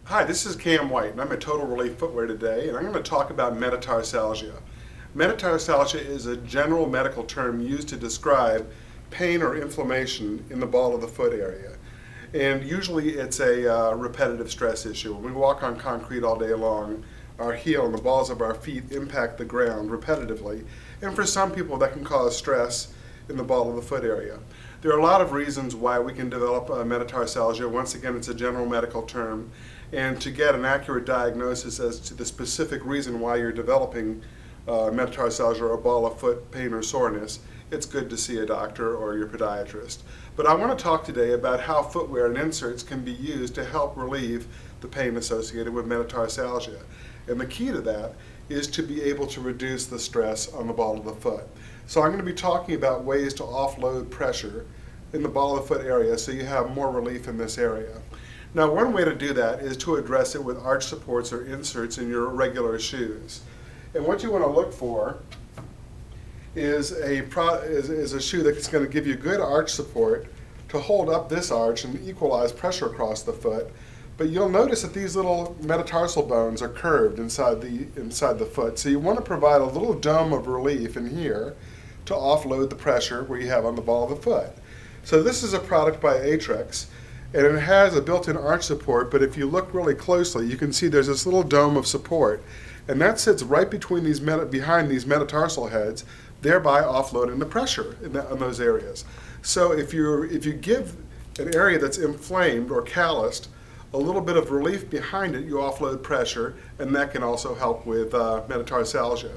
Hi, this is Cam White, and I'm at Total Relief Footwear today, and I'm going to talk about metatarsalgia. Metatarsalgia is a general medical term used to describe pain or inflammation in the ball of the foot area. And usually it's a repetitive stress issue. When we walk on concrete all day long, our heel and the balls of our feet impact the ground repetitively, and for some people that can cause stress in the ball of the foot area. There are a lot of reasons why we can develop metatarsalgia. Once again, it's a general medical term, and to get an accurate diagnosis as to the specific reason why you're developing metatarsalgia or ball of foot pain or soreness, it's good to see a doctor or your podiatrist. But I want to talk today about how footwear and inserts can be used to help relieve the pain associated with metatarsalgia. And the key to that is to be able to reduce the stress on the ball of the foot. So I'm going to be talking about ways to offload pressure in the ball of the foot area so you have more relief in this area. Now, one way to do that is to address it with arch supports or inserts in your regular shoes. And what you want to look for is a shoe that's going to give you good arch support to hold up this arch and equalize pressure across the foot. But you'll notice that these little metatarsal bones are curved inside the foot. So you want to provide a little dome of relief in here to offload the pressure where you have on the ball of the foot. So this is a product by Atrex, and it has a built-in arch support, but if you look really closely, you can see there's this little dome of support, and that sits right between behind these metatarsal heads, thereby offloading the pressure in those areas. So if you give an area that's inflamed or calloused a little bit of relief behind it, you offload pressure, and that can also help with metatarsalgia.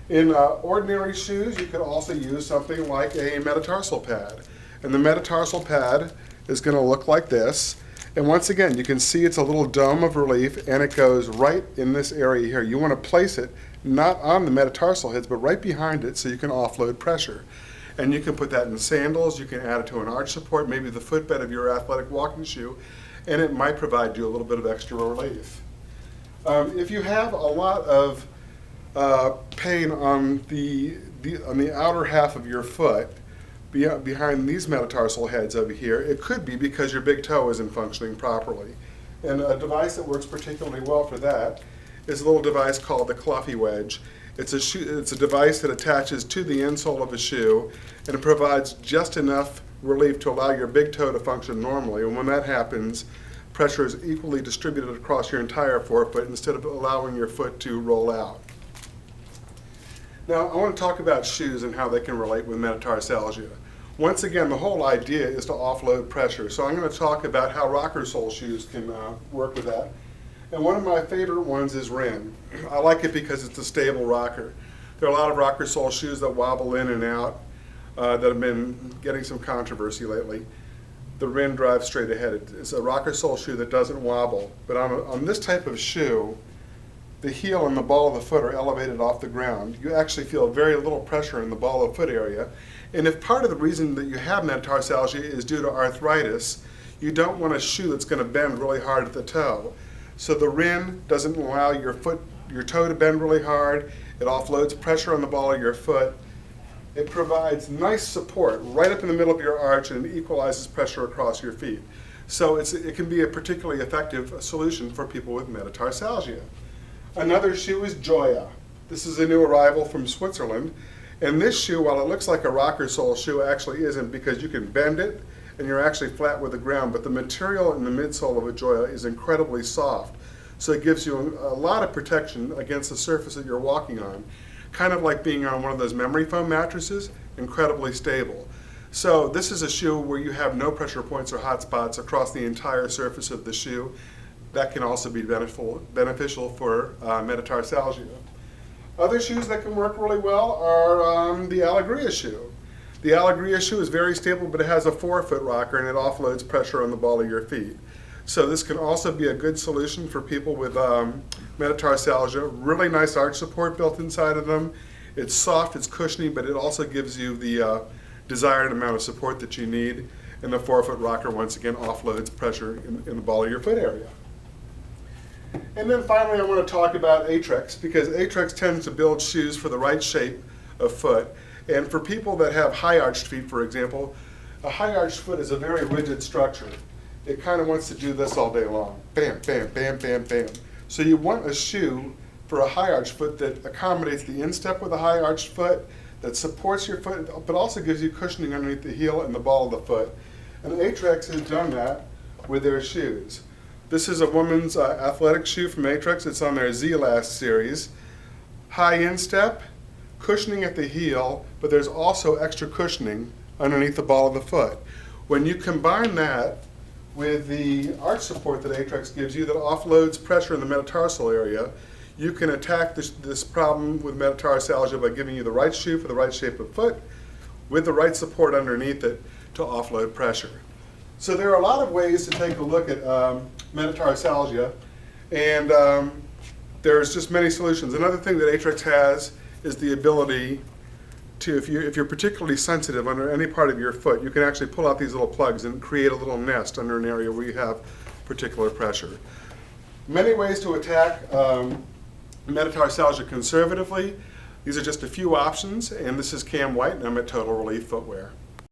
In ordinary shoes, you could also use something like a metatarsal pad. And the metatarsal pad is going to look like this. And once again, you can see it's a little dome of relief, and it goes right in this area here. You want to place it not on the metatarsal heads, but right behind it so you can offload pressure. And you can put that in sandals, you can add it to an arch support, maybe the footbed of your athletic walking shoe, and it might provide you a little bit of extra relief. If you have a lot of pain on the outer half of your foot, behind these metatarsal heads over here, it could be because your big toe isn't functioning properly. And a device that works particularly well for that is a little device called the Cluffy Wedge. It's a device that attaches to the insole of a shoe, and it provides just enough relief to allow your big toe to function normally. And when that happens, pressure is equally distributed across your entire forefoot instead of allowing your foot to roll out. Now, I want to talk about shoes and how they can relate with metatarsalgia. Once again, the whole idea is to offload pressure. So I'm going to talk about how rocker sole shoes can work with that. And one of my favorite ones is Rin. I like it because it's a stable rocker. There are a lot of rocker sole shoes that wobble in and out that have been getting some controversy lately. The Rin drives straight ahead. It's a rocker sole shoe that doesn't wobble. But on this type of shoe, the heel and the ball of the foot are elevated off the ground. You actually feel very little pressure in the ball of foot area. And if part of the reason that you have metatarsalgia is due to arthritis, you don't want a shoe that's going to bend really hard at the toe. So the Rin doesn't allow your toe to bend really hard. It offloads pressure on the ball of your foot. It provides nice support right up in the middle of your arch and equalizes pressure across your feet. So it can be a particularly effective solution for people with metatarsalgia. Another shoe is Joya. This is a new arrival from Switzerland. And this shoe, while it looks like a rocker sole shoe, actually isn't, because you can bend it and you're actually flat with the ground, but the material in the midsole of a Joya is incredibly soft. So it gives you a lot of protection against the surface that you're walking on. Kind of like being on one of those memory foam mattresses, incredibly stable. So this is a shoe where you have no pressure points or hot spots across the entire surface of the shoe. That can also be beneficial for metatarsalgia. Other shoes that can work really well are the Alegria shoe. The Alegria shoe is very stable, but it has a forefoot rocker, and it offloads pressure on the ball of your feet. So this can also be a good solution for people with metatarsalgia. Really nice arch support built inside of them. It's soft, it's cushiony, but it also gives you the desired amount of support that you need. And the forefoot rocker, once again, offloads pressure in the ball of your foot area. And then finally, I want to talk about Atrex, because Atrex tends to build shoes for the right shape of foot. And for people that have high arched feet, for example, a high arched foot is a very rigid structure. it kind of wants to do this all day long. Bam, bam, bam, bam, bam. So you want a shoe for a high arched foot that accommodates the instep with a high arched foot, that supports your foot, but also gives you cushioning underneath the heel and the ball of the foot. And Aetrex has done that with their shoes. This is a woman's athletic shoe from Aetrex. It's on their Z-Last series. High instep, cushioning at the heel, but there's also extra cushioning underneath the ball of the foot. When you combine that with the arch support that Aetrex gives you that offloads pressure in the metatarsal area, you can attack this problem with metatarsalgia by giving you the right shoe for the right shape of foot with the right support underneath it to offload pressure. So there are a lot of ways to take a look at metatarsalgia, and there's just many solutions. Another thing that Aetrex has is the ability to, if you're particularly sensitive under any part of your foot, you can actually pull out these little plugs and create a little nest under an area where you have particular pressure. Many ways to attack metatarsalgia conservatively. These are just a few options, and this is Cam White, and I'm at Total Relief Footwear.